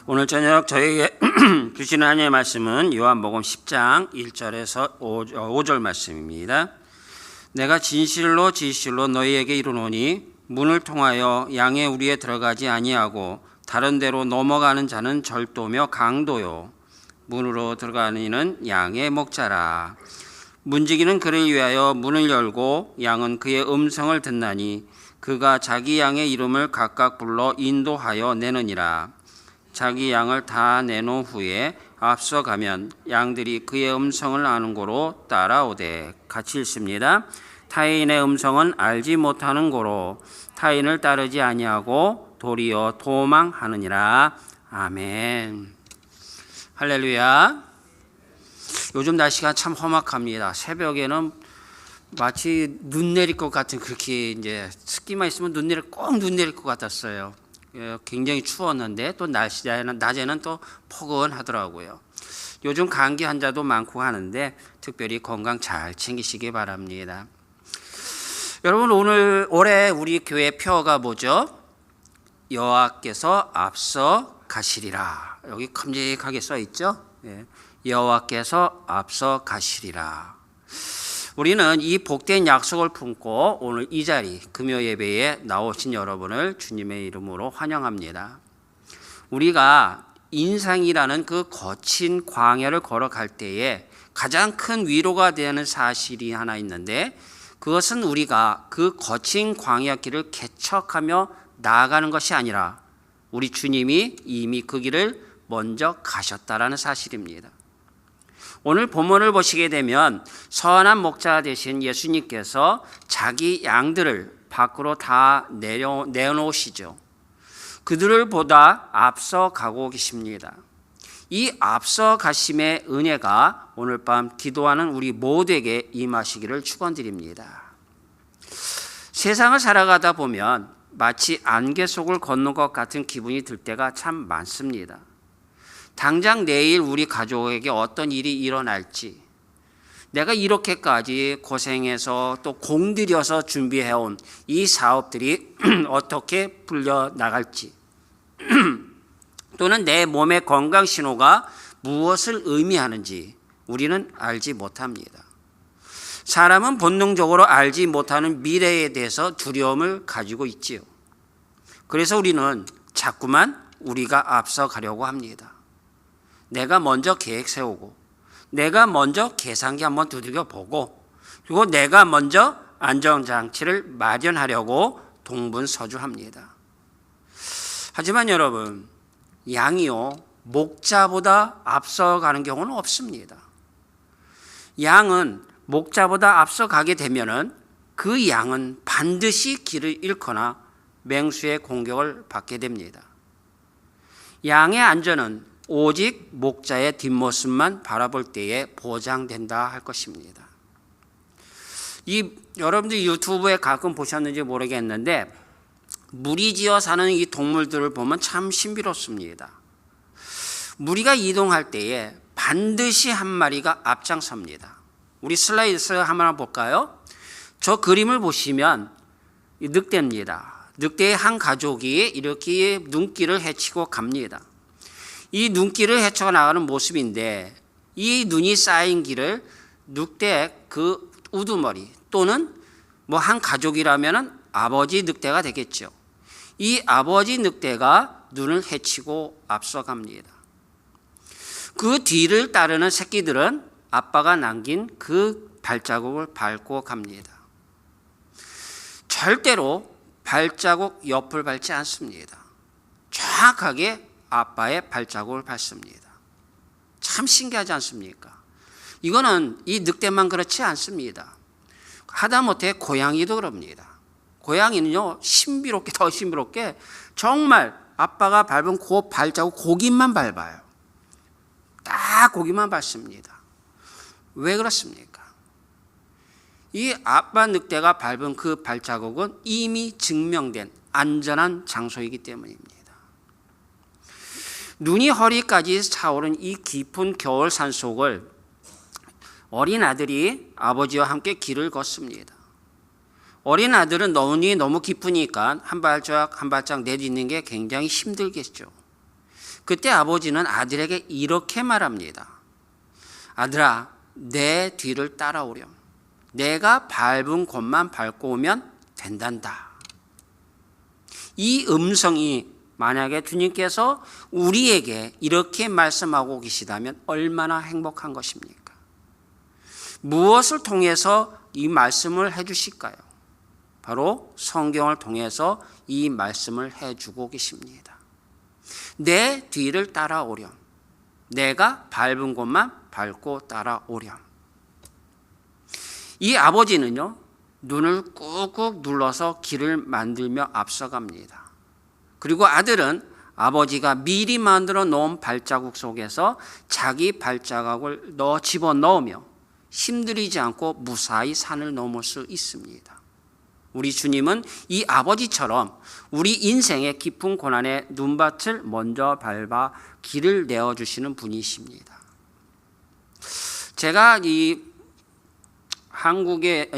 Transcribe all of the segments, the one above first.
오늘 저녁 저에게 주시는 하나님의 말씀은 요한복음 10장 1절에서 5절 말씀입니다. 내가 진실로 너희에게 이르노니 문을 통하여 양의 우리에 들어가지 아니하고 다른 데로 넘어가는 자는 절도며 강도요 문으로 들어가는 이는 양의 목자라. 문지기는 그를 위하여 문을 열고 양은 그의 음성을 듣나니 그가 자기 양의 이름을 각각 불러 인도하여 내느니라. 자기 양을 다 내놓은 후에 앞서가면 양들이 그의 음성을 아는 고로 따라오되. 같이 읽습니다. 타인의 음성은 알지 못하는 고로 타인을 따르지 아니하고 도리어 도망하느니라. 아멘. 할렐루야. 요즘 날씨가 참 험악합니다. 새벽에는 마치 눈 내릴 것 같은, 그렇게 이제 습기만 있으면 꼭 눈 내릴 것 같았어요. 굉장히 추웠는데 또 낮에는 또 포근하더라고요. 요즘 감기 환자도 많고 하는데 특별히 건강 잘 챙기시기 바랍니다. 여러분, 올해 우리 교회 표어가 뭐죠? 여호와께서 앞서 가시리라. 여기 큼직하게 써 있죠? 여호와께서 앞서 가시리라. 우리는 이 복된 약속을 품고 오늘 이 자리 금요 예배에 나오신 여러분을 주님의 이름으로 환영합니다. 우리가 인생이라는 그 거친 광야를 걸어갈 때에 가장 큰 위로가 되는 사실이 하나 있는데, 그것은 우리가 그 거친 광야길을 개척하며 나아가는 것이 아니라 우리 주님이 이미 그 길을 먼저 가셨다라는 사실입니다. 오늘 본문을 보시게 되면 선한 목자 되신 예수님께서 자기 양들을 밖으로 다 내놓으시죠. 그들을 보다 앞서 가고 계십니다. 이 앞서 가심의 은혜가 오늘 밤 기도하는 우리 모두에게 임하시기를 축원드립니다. 세상을 살아가다 보면 마치 안개 속을 걷는 것 같은 기분이 들 때가 참 많습니다. 당장 내일 우리 가족에게 어떤 일이 일어날지, 내가 이렇게까지 고생해서 또 공들여서 준비해온 이 사업들이 어떻게 풀려나갈지, 또는 내 몸의 건강 신호가 무엇을 의미하는지 우리는 알지 못합니다. 사람은 본능적으로 알지 못하는 미래에 대해서 두려움을 가지고 있지요. 그래서 우리는 자꾸만 우리가 앞서 가려고 합니다. 내가 먼저 계획 세우고, 내가 먼저 계산기 한번 두들겨 보고, 그리고 내가 먼저 안전장치를 마련하려고 동분서주합니다. 하지만 여러분, 양이요 목자보다 앞서가는 경우는 없습니다. 양은 목자보다 앞서가게 되면은 그 양은 반드시 길을 잃거나 맹수의 공격을 받게 됩니다. 양의 안전은 오직 목자의 뒷모습만 바라볼 때에 보장된다 할 것입니다. 여러분들 유튜브에 가끔 보셨는지 모르겠는데, 무리지어 사는 이 동물들을 보면 참 신비롭습니다. 무리가 이동할 때에 반드시 한 마리가 앞장섭니다. 우리 슬라이드 한번 볼까요? 저 그림을 보시면 늑대입니다. 늑대의 한 가족이 이렇게 눈길을 헤치고 갑니다. 이 눈길을 헤쳐 나가는 모습인데, 이 눈이 쌓인 길을 늑대의 그 우두머리 또는 뭐 한 가족이라면 아버지 늑대가 되겠죠. 이 아버지 늑대가 눈을 헤치고 앞서갑니다. 그 뒤를 따르는 새끼들은 아빠가 남긴 그 발자국을 밟고 갑니다. 절대로 발자국 옆을 밟지 않습니다. 정확하게 아빠의 발자국을 밟습니다. 참 신기하지 않습니까? 이거는 이 늑대만 그렇지 않습니다. 하다못해 고양이도 그럽니다. 고양이는요, 더 신비롭게 정말 아빠가 밟은 그 발자국 고기만 밟아요. 딱 고기만 밟습니다. 왜 그렇습니까? 이 아빠 늑대가 밟은 그 발자국은 이미 증명된 안전한 장소이기 때문입니다. 눈이 허리까지 차오른 이 깊은 겨울 산속을 어린 아들이 아버지와 함께 길을 걷습니다. 어린 아들은 눈이 너무 깊으니까 한 발짝 한 발짝 내딛는 게 굉장히 힘들겠죠. 그때 아버지는 아들에게 이렇게 말합니다. 아들아, 내 뒤를 따라오렴. 내가 밟은 곳만 밟고 오면 된단다. 이 음성이 만약에 주님께서 우리에게 이렇게 말씀하고 계시다면 얼마나 행복한 것입니까? 무엇을 통해서 이 말씀을 해주실까요? 바로 성경을 통해서 이 말씀을 해주고 계십니다. 내 뒤를 따라오렴. 내가 밟은 곳만 밟고 따라오렴. 이 아버지는요, 눈을 꾹꾹 눌러서 길을 만들며 앞서갑니다. 그리고 아들은 아버지가 미리 만들어 놓은 발자국 속에서 자기 발자국을 집어넣으며 힘들이지 않고 무사히 산을 넘을 수 있습니다. 우리 주님은 이 아버지처럼 우리 인생의 깊은 고난의 눈밭을 먼저 밟아 길을 내어주시는 분이십니다. 제가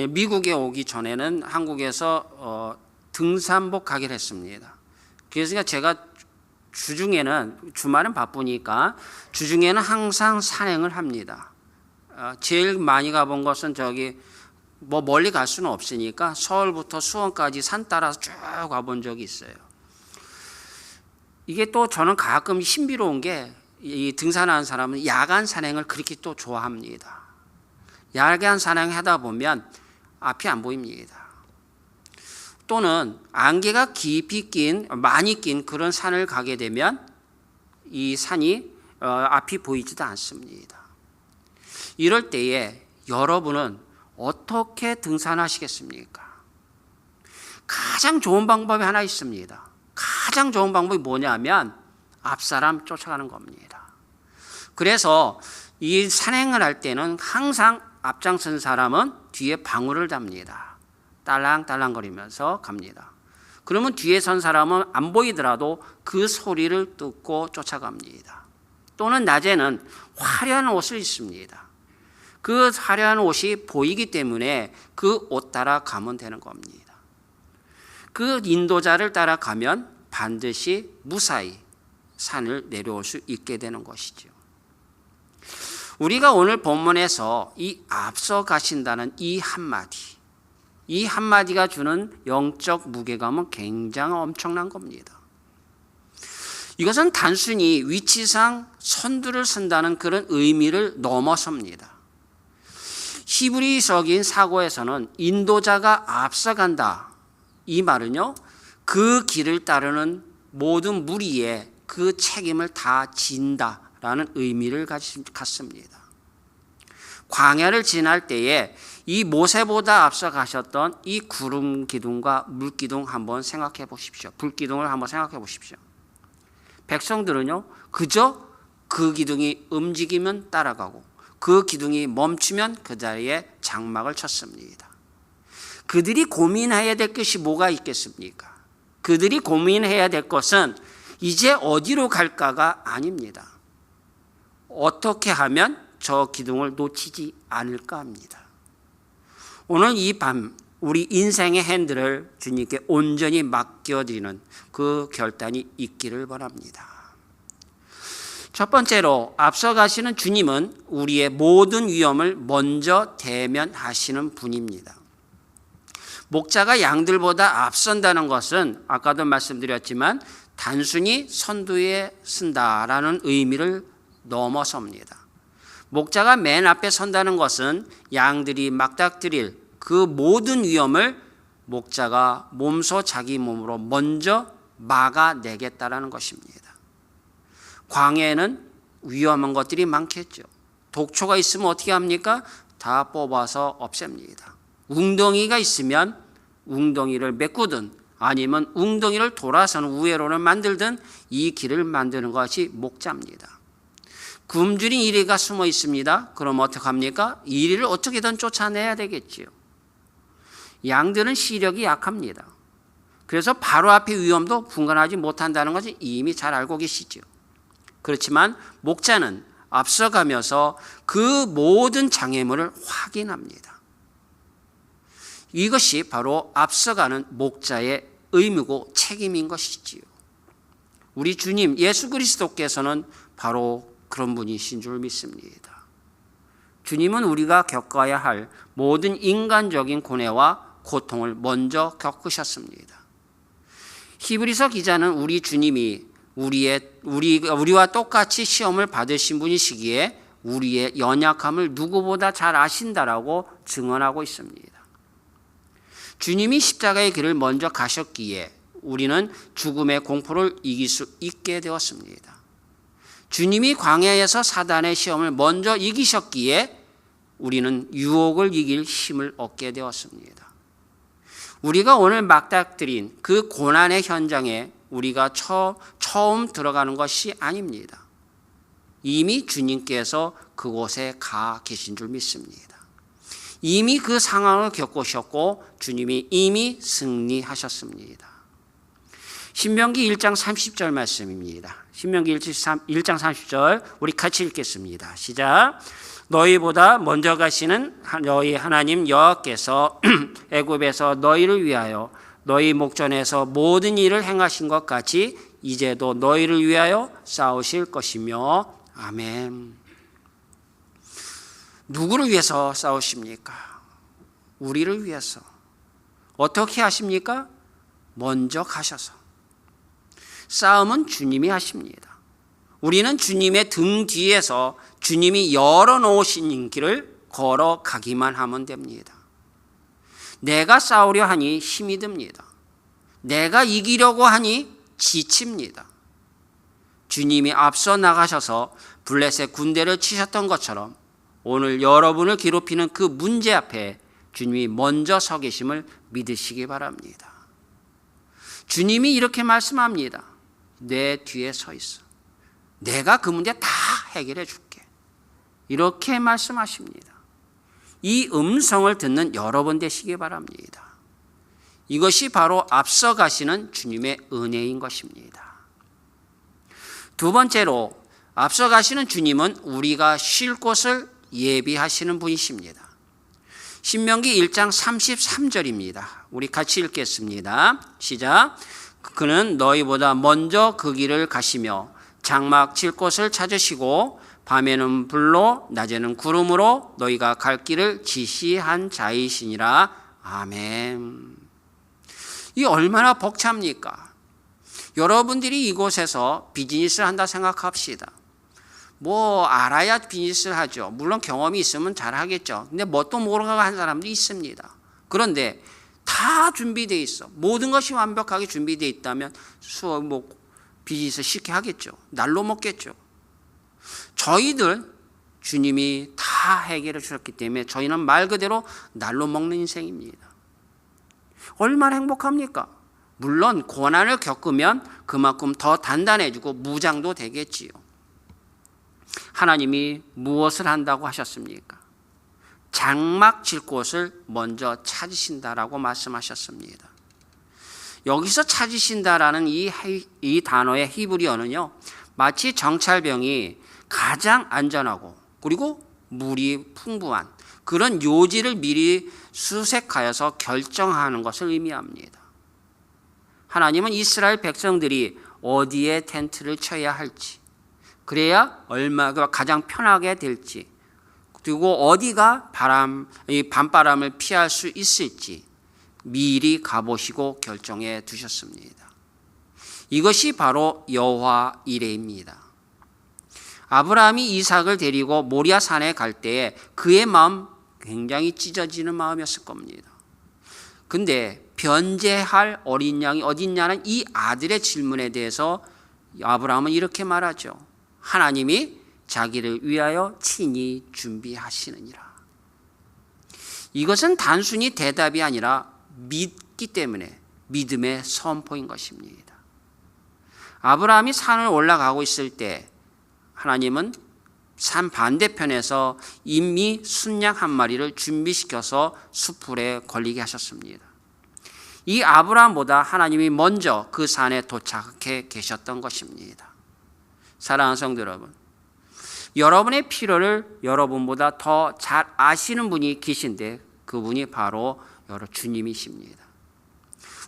미국에 오기 전에는 한국에서 등산복 가기를 했습니다. 그래서 제가 주말은 바쁘니까 주중에는 항상 산행을 합니다. 제일 많이 가본 것은 멀리 갈 수는 없으니까 서울부터 수원까지 산 따라서 쭉 가본 적이 있어요. 이게 또 저는 가끔 신비로운 게 이 등산하는 사람은 야간 산행을 그렇게 또 좋아합니다. 야간 산행 하다 보면 앞이 안 보입니다. 또는 안개가 많이 낀 그런 산을 가게 되면 이 산이 앞이 보이지도 않습니다. 이럴 때에 여러분은 어떻게 등산하시겠습니까? 가장 좋은 방법이 하나 있습니다. 가장 좋은 방법이 뭐냐면 앞사람 쫓아가는 겁니다. 그래서 이 산행을 할 때는 항상 앞장선 사람은 뒤에 방울을 잡니다. 딸랑딸랑거리면서 갑니다. 그러면 뒤에 선 사람은 안 보이더라도 그 소리를 듣고 쫓아갑니다. 또는 낮에는 화려한 옷을 입습니다. 그 화려한 옷이 보이기 때문에 그 옷 따라 가면 되는 겁니다. 그 인도자를 따라가면 반드시 무사히 산을 내려올 수 있게 되는 것이죠. 우리가 오늘 본문에서 이 앞서 가신다는 이 한마디가 주는 영적 무게감은 굉장히 엄청난 겁니다. 이것은 단순히 위치상 선두를 선다는 그런 의미를 넘어섭니다. 히브리적인 사고에서는 인도자가 앞서간다. 이 말은요, 그 길을 따르는 모든 무리에 그 책임을 다 진다라는 의미를 갖습니다. 광야를 지날 때에 이 모세보다 앞서 가셨던 이 구름 기둥과 물 기둥 한번 생각해 보십시오. 불 기둥을 한번 생각해 보십시오. 백성들은요, 그저 그 기둥이 움직이면 따라가고 그 기둥이 멈추면 그 자리에 장막을 쳤습니다. 그들이 고민해야 될 것이 뭐가 있겠습니까? 그들이 고민해야 될 것은 이제 어디로 갈까가 아닙니다. 어떻게 하면 저 기둥을 놓치지 않을까 합니다. 오늘 이 밤 우리 인생의 핸들을 주님께 온전히 맡겨드리는 그 결단이 있기를 바랍니다. 첫 번째로 앞서가시는 주님은 우리의 모든 위험을 먼저 대면하시는 분입니다. 목자가 양들보다 앞선다는 것은 아까도 말씀드렸지만 단순히 선두에 쓴다라는 의미를 넘어섭니다. 목자가 맨 앞에 선다는 것은 양들이 맞닥뜨릴 그 모든 위험을 목자가 몸소 자기 몸으로 먼저 막아내겠다라는 것입니다. 광야에는 위험한 것들이 많겠죠. 독초가 있으면 어떻게 합니까? 다 뽑아서 없앱니다. 웅덩이가 있으면 웅덩이를 메꾸든 아니면 웅덩이를 돌아서는 우회로를 만들든 이 길을 만드는 것이 목자입니다. 굶주린 이리가 숨어 있습니다. 그럼 어떡합니까? 이리를 어떻게든 쫓아내야 되겠지요. 양들은 시력이 약합니다. 그래서 바로 앞의 위험도 분간하지 못한다는 것을 이미 잘 알고 계시죠. 그렇지만 목자는 앞서가면서 그 모든 장애물을 확인합니다. 이것이 바로 앞서가는 목자의 의무고 책임인 것이지요. 우리 주님 예수 그리스도께서는 바로 그런 분이신 줄 믿습니다. 주님은 우리가 겪어야 할 모든 인간적인 고뇌와 고통을 먼저 겪으셨습니다. 히브리서 기자는 우리 주님이 우리와 똑같이 시험을 받으신 분이시기에 우리의 연약함을 누구보다 잘 아신다라고 증언하고 있습니다. 주님이 십자가의 길을 먼저 가셨기에 우리는 죽음의 공포를 이길 수 있게 되었습니다. 주님이 광야에서 사단의 시험을 먼저 이기셨기에 우리는 유혹을 이길 힘을 얻게 되었습니다. 우리가 오늘 맞닥뜨린 그 고난의 현장에 우리가 처음 들어가는 것이 아닙니다. 이미 주님께서 그곳에 가 계신 줄 믿습니다. 이미 그 상황을 겪으셨고 주님이 이미 승리하셨습니다. 신명기 1장 30절 말씀입니다. 신명기 1장 30절 우리 같이 읽겠습니다. 시작. 너희보다 먼저 가시는 너희 하나님 여호와께서 애굽에서 너희를 위하여 너희 목전에서 모든 일을 행하신 것 같이 이제도 너희를 위하여 싸우실 것이며 아멘. 누구를 위해서 싸우십니까? 우리를 위해서. 어떻게 하십니까? 먼저 가셔서. 싸움은 주님이 하십니다. 우리는 주님의 등 뒤에서 주님이 열어놓으신 길을 걸어가기만 하면 됩니다. 내가 싸우려 하니 힘이 듭니다. 내가 이기려고 하니 지칩니다. 주님이 앞서 나가셔서 블레셋 군대를 치셨던 것처럼 오늘 여러분을 괴롭히는 그 문제 앞에 주님이 먼저 서 계심을 믿으시기 바랍니다. 주님이 이렇게 말씀합니다. 내 뒤에 서 있어. 내가 그 문제 다 해결해 줄게. 이렇게 말씀하십니다. 이 음성을 듣는 여러분 되시기 바랍니다. 이것이 바로 앞서 가시는 주님의 은혜인 것입니다. 두 번째로 앞서 가시는 주님은 우리가 쉴 곳을 예비하시는 분이십니다. 신명기 1장 33절입니다. 우리 같이 읽겠습니다. 시작. 그는 너희보다 먼저 그 길을 가시며 장막 칠 곳을 찾으시고 밤에는 불로 낮에는 구름으로 너희가 갈 길을 지시한 자이시니라. 아멘. 이 얼마나 벅찹니까? 여러분들이 이곳에서 비즈니스를 한다 생각합시다. 뭐 알아야 비즈니스를 하죠. 물론 경험이 있으면 잘 하겠죠. 근데 뭣도 모르고 하는 사람도 있습니다. 그런데 다 준비되어 있어. 모든 것이 완벽하게 준비되어 있다면 비즈니스 쉽게 하겠죠. 날로 먹겠죠. 저희들 주님이 다 해결해 주셨기 때문에 저희는 말 그대로 날로 먹는 인생입니다. 얼마나 행복합니까? 물론 고난을 겪으면 그만큼 더 단단해지고 무장도 되겠지요. 하나님이 무엇을 한다고 하셨습니까? 장막 칠 곳을 먼저 찾으신다라고 말씀하셨습니다. 여기서 찾으신다라는 이 단어의 히브리어는요, 마치 정찰병이 가장 안전하고 그리고 물이 풍부한 그런 요지를 미리 수색하여서 결정하는 것을 의미합니다. 하나님은 이스라엘 백성들이 어디에 텐트를 쳐야 할지, 그래야 얼마가 가장 편하게 될지, 그리고 어디가 밤바람을 피할 수 있을지 미리 가보시고 결정해 두셨습니다. 이것이 바로 여호와 이레입니다. 아브라함이 이삭을 데리고 모리아 산에 갈 때에 그의 마음 굉장히 찢어지는 마음이었을 겁니다. 근데 변제할 어린 양이 어딨냐는 이 아들의 질문에 대해서 아브라함은 이렇게 말하죠. 하나님이 자기를 위하여 친히 준비하시느니라. 이것은 단순히 대답이 아니라 믿기 때문에 믿음의 선포인 것입니다. 아브라함이 산을 올라가고 있을 때 하나님은 산 반대편에서 이미 순양 한 마리를 준비시켜서 수풀에 걸리게 하셨습니다. 이 아브라함보다 하나님이 먼저 그 산에 도착해 계셨던 것입니다. 사랑하는 성도 여러분, 여러분의 필요를 여러분보다 더 잘 아시는 분이 계신데 그분이 바로 주님이십니다.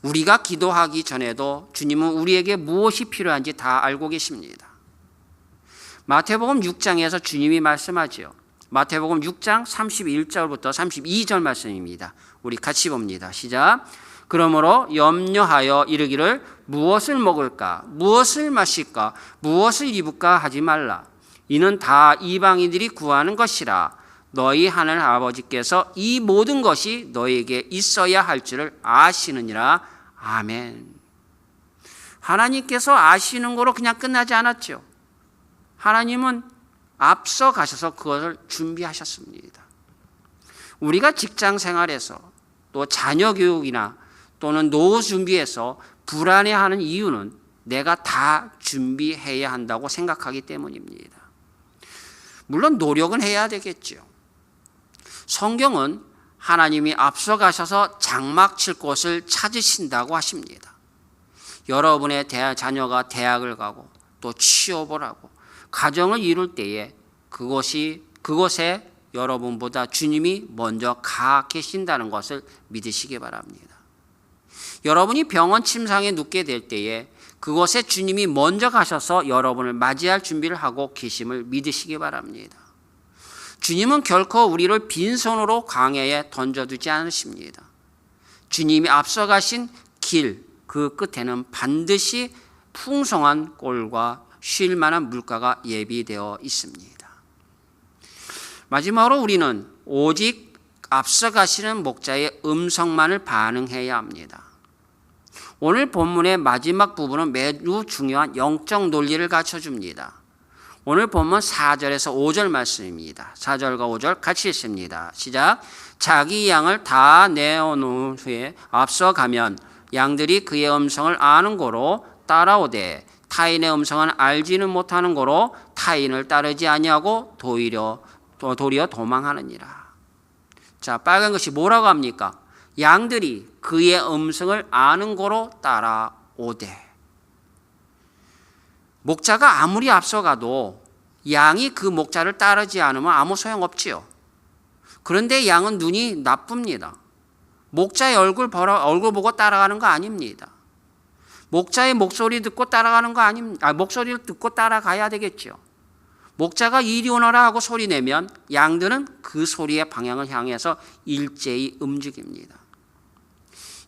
우리가 기도하기 전에도 주님은 우리에게 무엇이 필요한지 다 알고 계십니다. 마태복음 6장에서 주님이 말씀하죠. 마태복음 6장 31절부터 32절 말씀입니다. 우리 같이 봅니다. 시작. 그러므로 염려하여 이르기를 무엇을 먹을까, 무엇을 마실까, 무엇을 입을까 하지 말라. 이는 다 이방인들이 구하는 것이라. 너희 하늘 아버지께서 이 모든 것이 너희에게 있어야 할 줄을 아시느니라. 아멘. 하나님께서 아시는 거로 그냥 끝나지 않았죠. 하나님은 앞서 가셔서 그것을 준비하셨습니다. 우리가 직장 생활에서 또 자녀 교육이나 또는 노후 준비에서 불안해하는 이유는 내가 다 준비해야 한다고 생각하기 때문입니다. 물론 노력은 해야 되겠죠. 성경은 하나님이 앞서 가셔서 장막 칠 곳을 찾으신다고 하십니다. 여러분의 자녀가 대학을 가고 또 취업을 하고 가정을 이룰 때에 그곳에 여러분보다 주님이 먼저 가 계신다는 것을 믿으시기 바랍니다. 여러분이 병원 침상에 눕게 될 때에 그곳에 주님이 먼저 가셔서 여러분을 맞이할 준비를 하고 계심을 믿으시기 바랍니다. 주님은 결코 우리를 빈손으로 광야에 던져두지 않으십니다. 주님이 앞서가신 길, 그 끝에는 반드시 풍성한 꼴과 쉴 만한 물가가 예비되어 있습니다. 마지막으로 우리는 오직 앞서가시는 목자의 음성만을 반응해야 합니다. 오늘 본문의 마지막 부분은 매우 중요한 영적 논리를 갖춰줍니다. 오늘 본문 4절에서 5절 말씀입니다. 4절과 5절 같이 읽습니다. 시작. 자기 양을 다 내어놓은 후에 앞서가면 양들이 그의 음성을 아는 고로 따라오되 타인의 음성은 알지는 못하는 고로 타인을 따르지 아니하고 도리어 도망하느니라. 자, 빨간 것이 뭐라고 합니까? 양들이 그의 음성을 아는 고로 따라오되. 목자가 아무리 앞서가도 양이 그 목자를 따르지 않으면 아무 소용없지요. 그런데 양은 눈이 나쁩니다. 목자의 얼굴 보고 따라가는 거 아닙니다. 목자의 목소리 듣고 따라가는 거 아닙니다. 목소리를 듣고 따라가야 되겠죠. 목자가 이리 오너라 하고 소리 내면 양들은 그 소리의 방향을 향해서 일제히 움직입니다.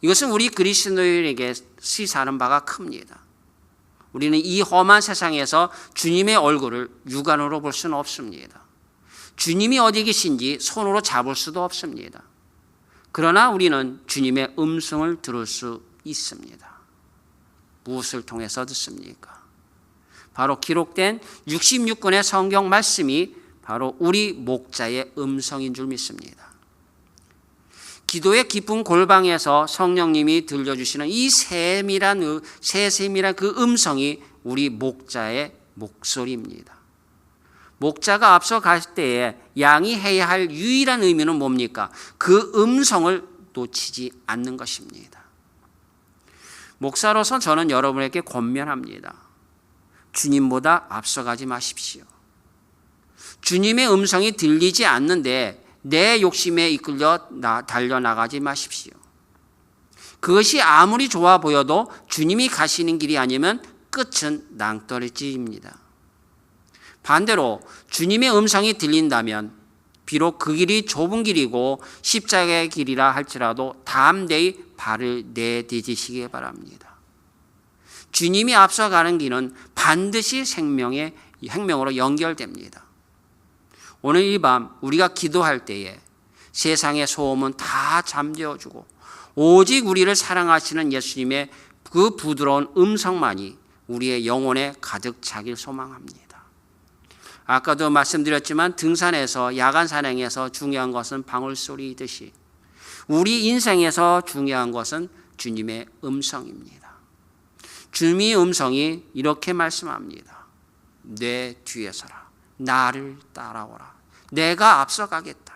이것은 우리 그리스도인에게 시사하는 바가 큽니다. 우리는 이 험한 세상에서 주님의 얼굴을 육안으로 볼 수는 없습니다. 주님이 어디 계신지 손으로 잡을 수도 없습니다. 그러나 우리는 주님의 음성을 들을 수 있습니다. 무엇을 통해서 듣습니까? 바로 기록된 66권의 성경 말씀이 바로 우리 목자의 음성인 줄 믿습니다. 기도의 깊은 골방에서 성령님이 들려주시는 이 세밀한 그 음성이 우리 목자의 목소리입니다. 목자가 앞서 갈 때에 양이 해야 할 유일한 의미는 뭡니까? 그 음성을 놓치지 않는 것입니다. 목사로서 저는 여러분에게 권면합니다. 주님보다 앞서가지 마십시오. 주님의 음성이 들리지 않는데 내 욕심에 이끌려 달려나가지 마십시오. 그것이 아무리 좋아 보여도 주님이 가시는 길이 아니면 끝은 낭떠러지입니다. 반대로 주님의 음성이 들린다면 비록 그 길이 좁은 길이고 십자가의 길이라 할지라도 담대히 발을 내디디시기 바랍니다. 주님이 앞서가는 길은 반드시 생명으로 연결됩니다. 오늘 이 밤 우리가 기도할 때에 세상의 소음은 다 잠재워주고 오직 우리를 사랑하시는 예수님의 그 부드러운 음성만이 우리의 영혼에 가득 차길 소망합니다. 아까도 말씀드렸지만 등산에서 야간 산행에서 중요한 것은 방울소리이듯이 우리 인생에서 중요한 것은 주님의 음성입니다. 주님의 음성이 이렇게 말씀합니다. 내 뒤에 서라. 나를 따라오라. 내가 앞서가겠다.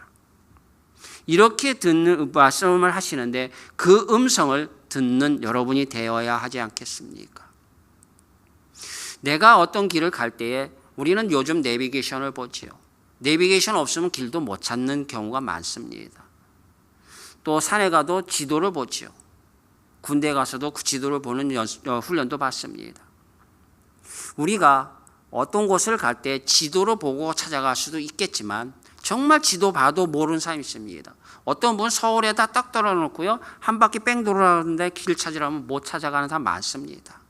이렇게 듣는 말씀을 하시는데 그 음성을 듣는 여러분이 되어야 하지 않겠습니까? 내가 어떤 길을 갈 때에 우리는 요즘 내비게이션을 보지요. 내비게이션 없으면 길도 못 찾는 경우가 많습니다. 또 산에 가도 지도를 보지요. 군대 가서도 그 지도를 보는 훈련도 받습니다. 우리가 어떤 곳을 갈 때 지도를 보고 찾아갈 수도 있겠지만 정말 지도 봐도 모르는 사람이 있습니다. 어떤 분은 서울에다 딱 떨어놓고요, 한 바퀴 뺑 돌아가는데 길 찾으라면 못 찾아가는 사람 많습니다.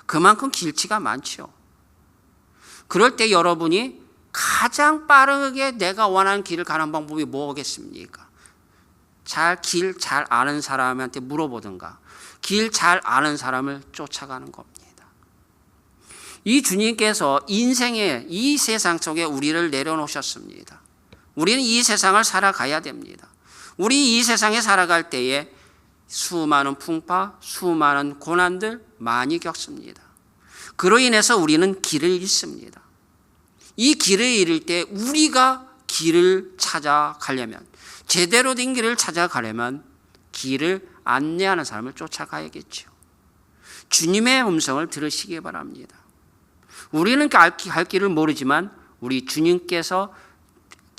그만큼 길치가 많죠. 그럴 때 여러분이 가장 빠르게 내가 원하는 길을 가는 방법이 뭐겠습니까? 길 잘 아는 사람한테 물어보든가 길 잘 아는 사람을 쫓아가는 겁니다. 이 주님께서 인생의 이 세상 속에 우리를 내려놓으셨습니다. 우리는 이 세상을 살아가야 됩니다. 우리 이 세상에 살아갈 때에 수많은 풍파, 수많은 고난들 많이 겪습니다. 그로 인해서 우리는 길을 잃습니다. 이 길을 잃을 때 우리가 길을 찾아가려면, 제대로 된 길을 찾아가려면 길을 안내하는 사람을 쫓아가야겠죠. 주님의 음성을 들으시기 바랍니다. 우리는 갈 길을 모르지만 우리 주님께서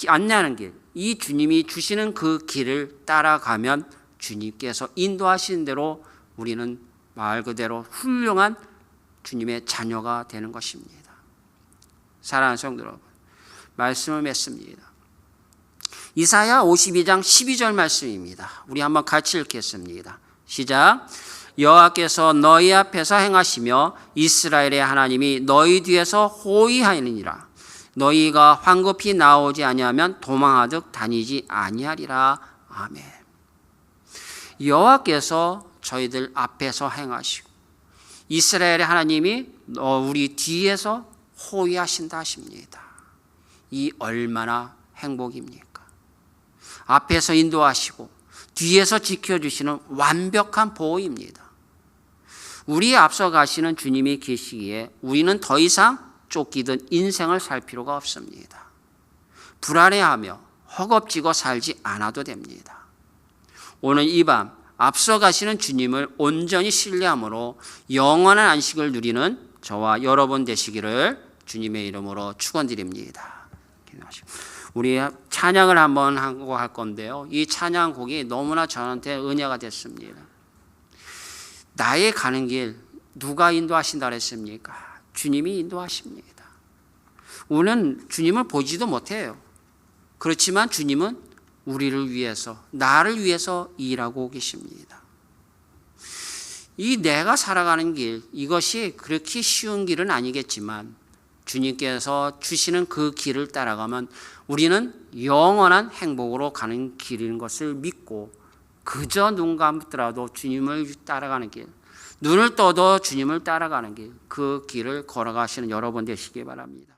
안내하는 길, 이 주님이 주시는 그 길을 따라가면 주님께서 인도하시는 대로 우리는 말 그대로 훌륭한 주님의 자녀가 되는 것입니다. 사랑하는 성도 여러분, 말씀을 맺습니다. 이사야 52장 12절 말씀입니다. 우리 한번 같이 읽겠습니다. 시작. 여호와께서 너희 앞에서 행하시며 이스라엘의 하나님이 너희 뒤에서 호위하느니라. 너희가 황급히 나오지 아니하면 도망하듯 다니지 아니하리라. 아멘. 여호와께서 저희들 앞에서 행하시고 이스라엘의 하나님이 우리 뒤에서 호위하신다 하십니다. 이 얼마나 행복입니까? 앞에서 인도하시고 뒤에서 지켜주시는 완벽한 보호입니다. 우리 앞서 가시는 주님이 계시기에 우리는 더 이상 쫓기던 인생을 살 필요가 없습니다. 불안해하며 허겁지겁 살지 않아도 됩니다. 오늘 이 밤 앞서 가시는 주님을 온전히 신뢰함으로 영원한 안식을 누리는 저와 여러분 되시기를 주님의 이름으로 축원드립니다. 우리 찬양을 한번 하고 할 건데요, 이 찬양곡이 너무나 저한테 은혜가 됐습니다. 나의 가는 길 누가 인도하신다 그랬습니까? 주님이 인도하십니다. 우리는 주님을 보지도 못해요. 그렇지만 주님은 우리를 위해서, 나를 위해서 일하고 계십니다. 이 내가 살아가는 길, 이것이 그렇게 쉬운 길은 아니겠지만 주님께서 주시는 그 길을 따라가면 우리는 영원한 행복으로 가는 길인 것을 믿고, 그저 눈 감더라도 주님을 따라가는 길, 눈을 떠도 주님을 따라가는 길, 그 길을 걸어가시는 여러분 되시기 바랍니다.